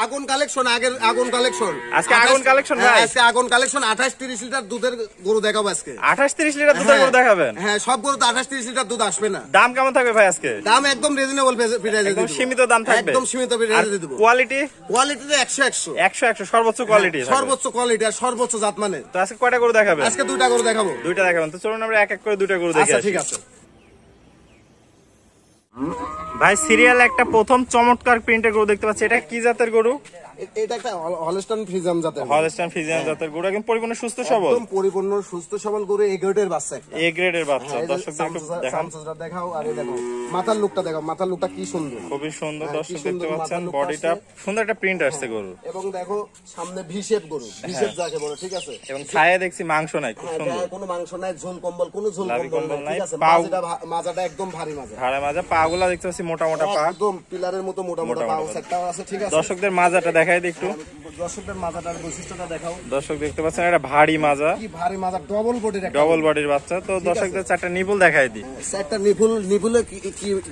আগুন কালেকশন, আগের আগুন কালেকশন, আজকে আগুন কালেকশন ভাই, আজকে আগুন কালেকশন 28-30 লিটার দুধের গরু দেখাবো আজকে। 28-30 লিটার দুধের গরু দেখাবেন? হ্যাঁ, সব গরু তো 28-30 লিটার দুধ আসবে না। দাম কেমন থাকবে ভাই আজকে? দাম একদম রিজনেবল প্রাইসে দেব, একদম সীমিত দাম থাকবে, একদম সীমিত প্রাইসে দেব। কোয়ালিটি কোয়ালিটিতে 100 100 সর্বোচ্চ কোয়ালিটি, সর্বোচ্চ কোয়ালিটি আর সর্বোচ্চ জাত মানে। তো আজকে কয়টা গরু দেখাবেন? আজকে দুইটা গরু দেখাবো। দুইটা দেখাবেন, তো চলুন আমরা এক এক করে দুইটা গরু দেখে আচ্ছা আসি। ঠিক আছে ভাই সিরিয়াল একটা প্রথম চমৎকার প্রিন্টের গরু দেখতে পাচ্ছি, এটা কি জাতের গরু? এটা একটা হলস্টাইন ফ্রিজিয়ান জাতের, হলস্টাইন ফ্রিজিয়ান জাতের গরু, একদম পরিপূর্ণ সুস্থ সবল, একদম পরিপূর্ণ সুস্থ সবল গরু, এ গ্রেডের বাচ্চা, এ গ্রেডের বাচ্চা। দর্শকদের একটু দেখান, দেখাও, আর এই দেখো মাথার লুকটা দেখো, মাথার লুকটা কি সুন্দর, খুবই সুন্দর। দর্শক দেখতে পাচ্ছেন বডিটা সুন্দর একটা প্রিন্ট আসছে গরু, এবং দেখো সামনে ভি শেপ গরু, ভি শেপ যাকে বলে, ঠিক আছে। এবং খায়ে দেখছি মাংস নাই, খুব সুন্দর, কোনো মাংস নাই, ঝোল কম্বল, কোনো ঝোল কম্বল নাই, ঠিক আছে। মাজাটা একদম ভারী মাজা, ভাড়া মাজা, পাগুলা দেখতে পাচ্ছি মোটা মোটা পা, একদম পিলারের মতো মোটা মোটা পা সেটটাও আছে, ঠিক আছে। দর্শকদের মাজাটা দেখাই দিই একটু, দর্শকদের মাজাটার বৈশিষ্ট্যটা দেখাও। দর্শক দেখতে পাচ্ছেন এটা ভারী মাজা, কি ভারী মাজা, ডবল বডির, ডবল বডির বাচ্চা। তো দর্শকদের চারটা নিপুল দেখাই দিই, চারটা নিপুলে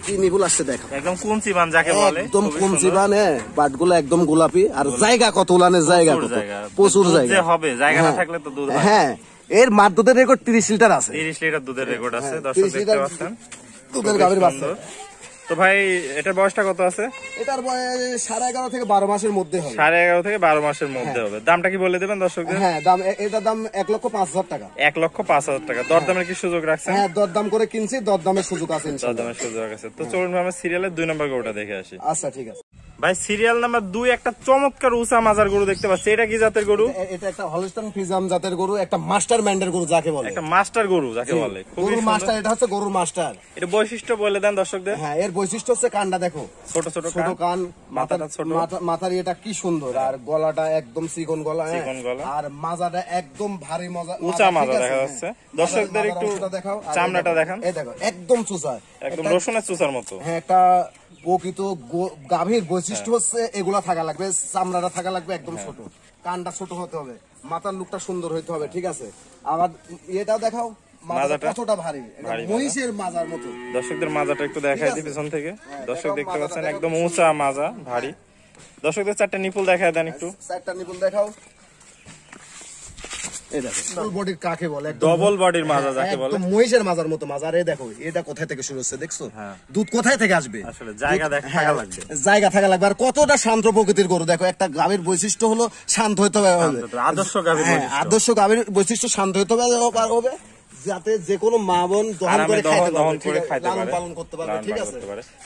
কি নিপুল আসছে দেখো, একদম কুঞ্চিবান যাকে বলে, একদম কুঞ্চিবান, বাটগুলো একদম গোলাপি, আর জায়গা কত উলানের জায়গা কত, প্রচুর জায়গা হবে, জায়গা না থাকলে তো দুধ। হ্যাঁ, এর মার দুধের রেকর্ড 30 লিটার আছে, 30 লিটার দুধের রেকর্ড আছে। দর্শক দেখতে পাচ্ছেন দুধের গাভীর বাচ্চা। তো ভাই এটার বয়সটা কত আছে? এটার বয়স 11.5 থেকে 12 মাসের মধ্যে হবে, 11.5 থেকে 12 মাসের মধ্যে হবে। দামটা কি বলে দেবেন দর্শকদের? হ্যাঁ, দাম, এটার দাম 1,05,000 টাকা। 1,05,000 টাকা। দরদামের কি সুযোগ রাখছেন? হ্যাঁ, দরদাম করে কিনছি, দরদামের সুযোগ আছে ইনশাআল্লাহ। দরদামের সুযোগ আছে। তো চলুন আমরা সিরিয়ালের 2 নম্বর গরুটা দেখে আসি। আচ্ছা ঠিক আছে ভাই সিরিয়াল নাম্বার 2 একটা চমৎকার উঁচা মাজার গরু দেখতে পাচ্ছি, এটা কি জাতের গরু? এটা একটা হলস্টাইন ফ্রিজিয়ান জাতের গরু, একটা মাস্টার মাইন্ডের গরু যাকে বলে, একটা মাস্টার গরু যাকে বলে, খুবই গরুর মাস্টার, এটা হচ্ছে গরুর মাস্টার। এটা বৈশিষ্ট্য বলে দেন দর্শকদের। হ্যাঁ, এর বৈশিষ্ট্য হচ্ছে কানটা দেখো, ছোট ছোট কান, মাথাটা ছোট, মাথার এটা কি সুন্দর, আর গলাটা একদম চিকন গলা, চিকন গলা, আর মাজাটা একদম ভারী মাজা, উঁচা মাজা দেখা যাচ্ছে। দর্শকদের একটু দেখাও, চামড়াটা দেখান, এই দেখো একদম চুচা, একদম রসুনের চুচার মতো। হ্যাঁ, একটা প্রকৃত গাভীর বৈশিষ্ট্য হচ্ছে এগুলা থাকা লাগবে, চামড়াটা থাকা লাগবে একদম ছোট, কানটা ছোট হতে হবে, মাথার লুকটা সুন্দর হইতে হবে, ঠিক আছে। আবার এটাও দেখাও, মাজাটা কতটা ভারী, মহিষের মাজার মতো। দর্শকদের মাজাটা একটু দেখাই দিই পিছন থেকে, দর্শক দেখতে পাচ্ছেন একদম উঁচা মাজা, ভারী। দর্শকদের চারটা নিপুল দেখায় দেন একটু, চারটা নিপুল দেখাও। এই দেখো ডবল বডির কাকে বলে, ডবল বডির মাজা যাকে বলে, একদম মহিষের মাজার মতো মাজা। এই দেখো এটা কোথায় থেকে শুরু হচ্ছে দেখছো, দুধ কোথায় থেকে আসবে, আসলে জায়গা থাকা লাগবে, জায়গা থাকা লাগবে। আর কতটা শান্ত প্রকৃতির গরু দেখো, একটা গাভীর বৈশিষ্ট্য হলো শান্ত হতে হবে, আদর্শ গাভীর বৈশিষ্ট্য, আদর্শ গাভীর বৈশিষ্ট্য শান্ত হতে হবে, যাতে যে কোনো মা বোন দহন করে খাইতে পারে, পালন করতে পারবে, ঠিক আছে।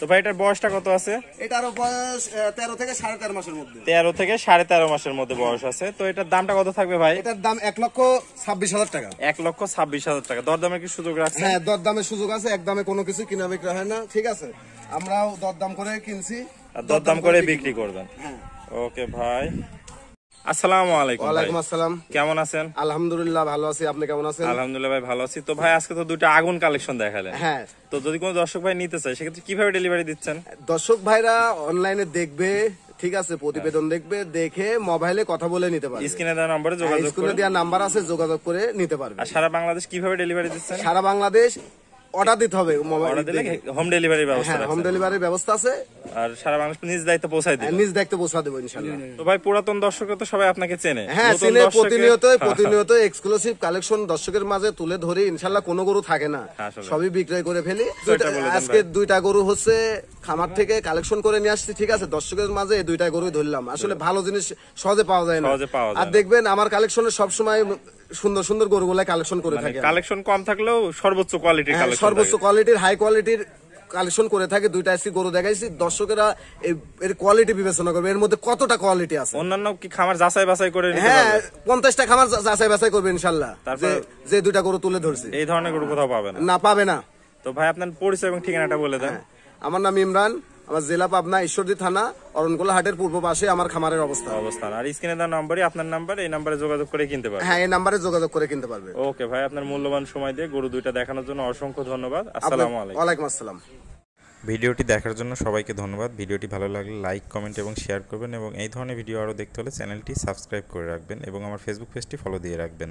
তো ভাই এটার বয়সটা কত আছে? এটার বয়স 13 থেকে 13.5 মাসের মধ্যে, 13 থেকে 13.5 মাসের মধ্যে বয়স আছে। তো এটার দামটা কত থাকবে ভাই? এটার দাম 1,26,000 টাকা। 1,26,000 টাকা। দরদামের কি সুযোগ রাখছেন? হ্যাঁ, দরদামের সুযোগ আছে, একদমে কোনো কিছু কিনা বিক্রি হয় না, ঠিক আছে। আমরাও দরদাম করে কিনছি, আর দরদাম করে বিক্রি করবেন। হ্যাঁ, ওকে ভাই। আসসালামু আলাইকুম। ওয়ালাইকুম আসসালাম। কেমন আছেন? আলহামদুলিল্লাহ ভালো আছি, আপনি কেমন আছেন? আলহামদুলিল্লাহ ভাই ভালো আছি। তো ভাই আজকে তো দুটো আগুন কালেকশন দেখালেন, হ্যাঁ। তো যদি কোনো দর্শক ভাই নিতে চায় সেক্ষেত্রে কিভাবে ডেলিভারি দিচ্ছেন? দর্শক ভাইরা অনলাইনে দেখবে, ঠিক আছে, প্রতিবেদন দেখবে, দেখে মোবাইলে কথা বলে নিতে পারবে, স্ক্রিনে দেওয়া নম্বরে যোগাযোগ করে, স্ক্রিনে দেওয়া নাম্বার আছে, যোগাযোগ করে নিতে পারবে। আর সারা বাংলাদেশ কিভাবে ডেলিভারি দিচ্ছেন? সারা বাংলাদেশ অর্ডার দিতে হবে, অর্ডার দিলে হোম ডেলিভারি ব্যবস্থা আছে, হোম ডেলিভারির ব্যবস্থা আছে, আর সারা বাংলাদেশ নিজ দায়িত্ব পৌঁছায় দিবেন, নিজ দায়িত্বে পৌঁছা দেব ইনশাআল্লাহ। তো ভাই পুরাতন দর্শকরা তো সবাই আপনাকে চেনে, হ্যাঁ চেনে, প্রতিনিয়ত এক্সক্লুসিভ কালেকশন দর্শকের মাঝে তুলে ধরি, ইনশাআল্লাহ কোনো গরু থাকে না, সবই বিক্রয় করে ফেলি। আজকে দুইটা গরু হচ্ছে খামার থেকে কালেকশন করে নিয়ে আসছি, ঠিক আছে, দর্শকের মাঝে এই দুইটা গরুই ধরলাম। আসলে ভালো জিনিস সহজে পাওয়া যায় না, আর দেখবেন আমার কালেকশনে সবসময় সুন্দর সুন্দর গরুগুলা কালেকশন করে থাকে, কালেকশন কম থাকলেও সর্বোচ্চ কোয়ালিটির কালেকশন, সর্বোচ্চ কোয়ালিটির, হাই কোয়ালিটির কালেকশন করে থাকে। দুইটা এসি গরু দেখাইছি, দর্শকেরা এর কোয়ালিটি বিবেচনা করবে, এর মধ্যে কতটা কোয়ালিটি আছে। অন্যান্য কি খামার যাচাই বাছাই করে নিতে হ্যাঁ, পারবে? 50টা খামার যাচাই বাছাই করবে ইনশাআল্লাহ, যে দুইটা গরু তুলে ধরছি। এই ধরনের গরু কোথাও পাবে না, পাবে না। তো ভাই আপনার পরিচয় এবং ঠিকানাটা বলে দেন। আমার নাম ইমরান, আমার জেলা পাবনা, ঈশ্বরদী থানা, অরণকুলা হাটের পূর্ব পাশে আমার খামারের অবস্থান। আর স্ক্রিনে দেওয়া নম্বরই আপনার নাম্বার, এই নাম্বারে যোগাযোগ করে কিনতে পারবে। হ্যাঁ, এই নাম্বারে যোগাযোগ করে কিনতে পারবে। ওকে ভাই, আপনার মূল্যবান সময় দিয়ে গরু দুইটা দেখানোর জন্য অসংখ্য ধন্যবাদ। আসসালামু আলাইকুম। ওয়ালাইকুম আসসালাম। ভিডিওটি দেখার জন্য সবাইকে ধন্যবাদ। ভিডিওটি ভালো লাগলে লাইক, কমেন্ট এবং শেয়ার করবেন, এবং এই ধরনের ভিডিও আরও দেখতে হলে চ্যানেলটি সাবস্ক্রাইব করে রাখবেন এবং আমার ফেসবুক পেজটি ফলো দিয়ে রাখবেন।